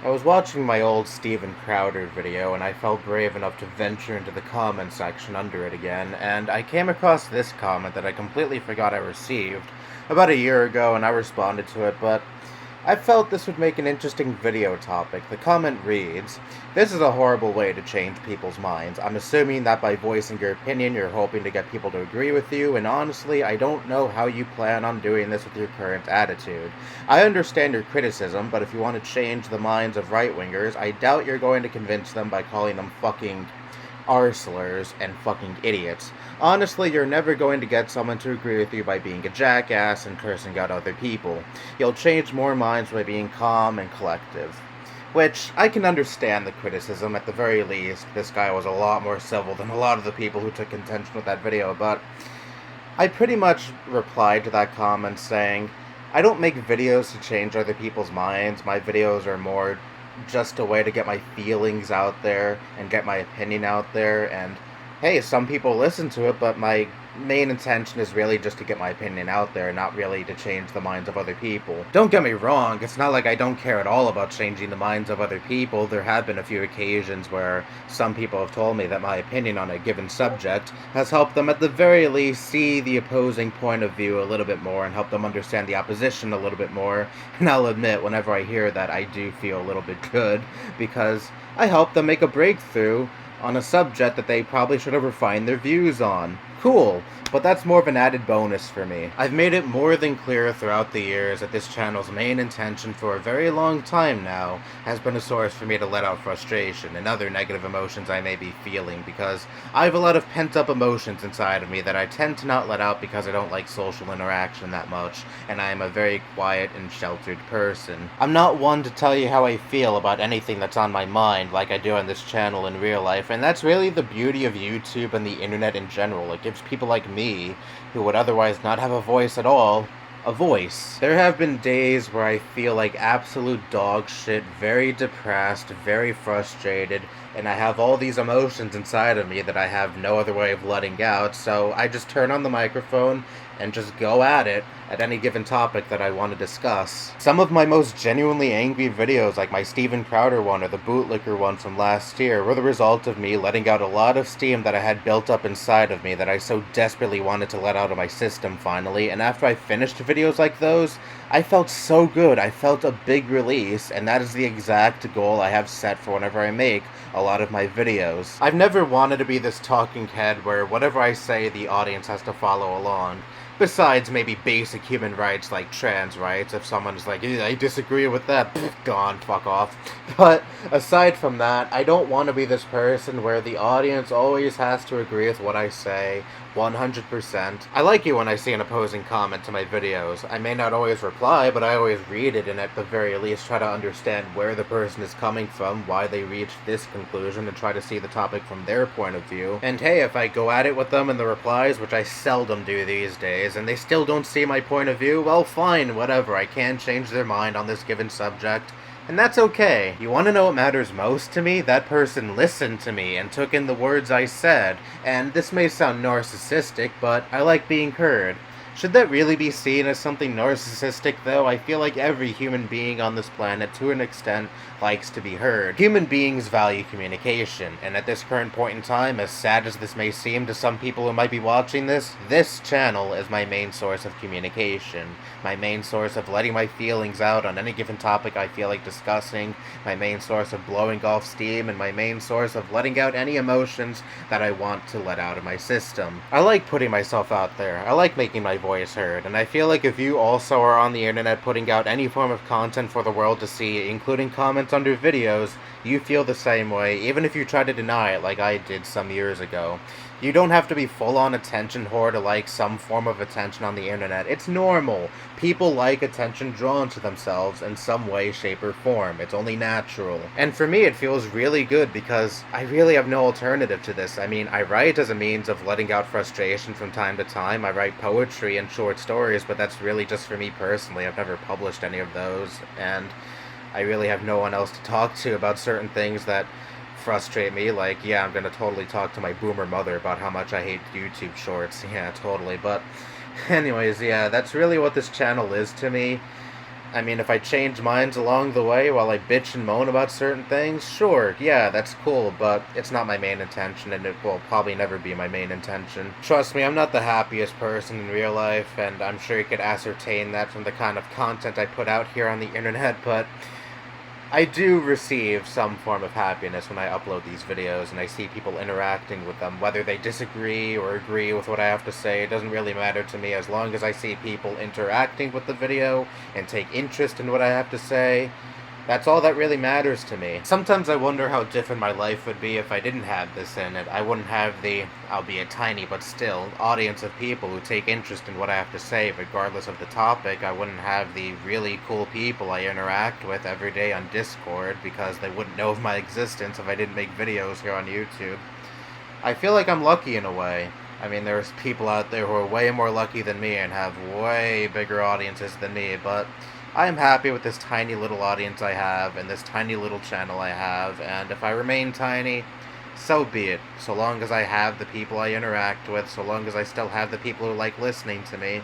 I was watching my old Steven Crowder video and I felt brave enough to venture into the comment section under it again, and I came across this comment that I completely forgot I received about a year ago and I responded to it, but I felt this would make an interesting video topic. The comment reads, "This is a horrible way to change people's minds. I'm assuming that by voicing your opinion, you're hoping to get people to agree with you, and honestly, I don't know how you plan on doing this with your current attitude. I understand your criticism, but if you want to change the minds of right-wingers, I doubt you're going to convince them by calling them fucking arslers and fucking idiots. Honestly, you're never going to get someone to agree with you by being a jackass and cursing out other people. You'll change more minds by being calm and collective." Which, I can understand the criticism. At the very least, this guy was a lot more civil than a lot of the people who took contention with that video, but I pretty much replied to that comment saying, I don't make videos to change other people's minds. My videos are more just a way to get my feelings out there and get my opinion out there. And hey, some people listen to it, but my main intention is really just to get my opinion out there, not really to change the minds of other people. Don't get me wrong, it's not like I don't care at all about changing the minds of other people. There have been a few occasions where some people have told me that my opinion on a given subject has helped them at the very least see the opposing point of view a little bit more and help them understand the opposition a little bit more. And I'll admit, whenever I hear that, I do feel a little bit good, because I helped them make a breakthrough on a subject that they probably should have refined their views on. Cool, but that's more of an added bonus for me. I've made it more than clear throughout the years that this channel's main intention for a very long time now has been a source for me to let out frustration and other negative emotions I may be feeling, because I have a lot of pent-up emotions inside of me that I tend to not let out because I don't like social interaction that much, and I am a very quiet and sheltered person. I'm not one to tell you how I feel about anything that's on my mind like I do on this channel in real life, and that's really the beauty of YouTube and the internet in general. It gives people like me, who would otherwise not have a voice at all, a voice. There have been days where I feel like absolute dog shit, very depressed, very frustrated, and I have all these emotions inside of me that I have no other way of letting out, so I just turn on the microphone and just go at it at any given topic that I want to discuss. Some of my most genuinely angry videos, like my Steven Crowder one or the bootlicker one from last year, were the result of me letting out a lot of steam that I had built up inside of me that I so desperately wanted to let out of my system finally, and after I finished videos like those, I felt so good. I felt a big release, and that is the exact goal I have set for whenever I make a lot of my videos. I've never wanted to be this talking head where whatever I say, the audience has to follow along. Besides maybe basic human rights like trans rights, if someone's like, I disagree with that, gone, fuck off. But aside from that, I don't want to be this person where the audience always has to agree with what I say 100%. I like it when I see an opposing comment to my videos. I may not always reply, but I always read it and at the very least try to understand where the person is coming from, why they reached this conclusion, and try to see the topic from their point of view. And hey, if I go at it with them in the replies, which I seldom do these days, and they still don't see my point of view, well fine, whatever, I can change their mind on this given subject. And that's okay. You want to know what matters most to me? That person listened to me and took in the words I said. And this may sound narcissistic, but I like being heard. Should that really be seen as something narcissistic, though? I feel like every human being on this planet, to an extent, likes to be heard. Human beings value communication, and at this current point in time, as sad as this may seem to some people who might be watching this channel is my main source of communication. My main source of letting my feelings out on any given topic I feel like discussing, my main source of blowing off steam, and my main source of letting out any emotions that I want to let out of my system. I like putting myself out there. I like making my voice heard, and I feel like if you also are on the internet putting out any form of content for the world to see, including comments under videos, you feel the same way, even if you try to deny it like I did some years ago. You don't have to be full-on attention whore to like some form of attention on the internet. It's normal. People like attention drawn to themselves in some way, shape, or form. It's only natural. And for me, it feels really good because I really have no alternative to this. I mean, I write as a means of letting out frustration from time to time. I write poetry and short stories, but that's really just for me personally. I've never published any of those, and I really have no one else to talk to about certain things that frustrate me. Like, yeah, I'm gonna totally talk to my boomer mother about how much I hate YouTube shorts. Yeah, totally. But anyways, yeah, that's really what this channel is to me. I mean, if I change minds along the way while I bitch and moan about certain things, sure, yeah, that's cool, but it's not my main intention, and it will probably never be my main intention. Trust me, I'm not the happiest person in real life, and I'm sure you could ascertain that from the kind of content I put out here on the internet, but I do receive some form of happiness when I upload these videos and I see people interacting with them. Whether they disagree or agree with what I have to say, it doesn't really matter to me as long as I see people interacting with the video and take interest in what I have to say. That's all that really matters to me. Sometimes I wonder how different my life would be if I didn't have this in it. I wouldn't have the, albeit tiny but still, audience of people who take interest in what I have to say, regardless of the topic. I wouldn't have the really cool people I interact with every day on Discord, because they wouldn't know of my existence if I didn't make videos here on YouTube. I feel like I'm lucky in a way. I mean, there's people out there who are way more lucky than me and have way bigger audiences than me, but I am happy with this tiny little audience I have and this tiny little channel I have, and if I remain tiny, so be it. So long as I have the people I interact with, so long as I still have the people who like listening to me,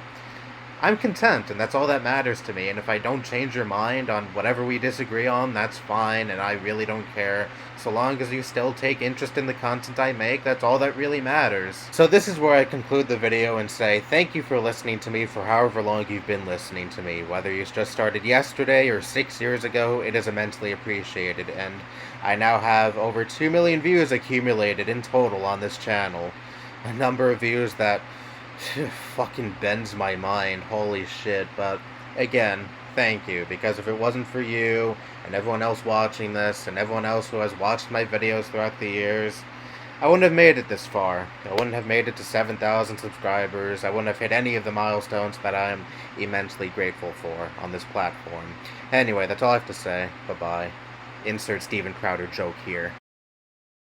I'm content, and that's all that matters to me. And if I don't change your mind on whatever we disagree on, that's fine, and I really don't care. So long as you still take interest in the content I make, that's all that really matters. So this is where I conclude the video and say thank you for listening to me for however long you've been listening to me. Whether you just started yesterday or 6 years ago, it is immensely appreciated, and I now have over 2 million views accumulated in total on this channel. A number of views that fucking bends my mind, holy shit. But again, thank you, because if it wasn't for you and everyone else watching this and everyone else who has watched my videos throughout the years, I wouldn't have made it this far. I wouldn't have made it to 7,000 subscribers. I wouldn't have hit any of the milestones that I am immensely grateful for on this platform. Anyway, that's all I have to say. Bye-bye. Insert Steven Crowder joke here.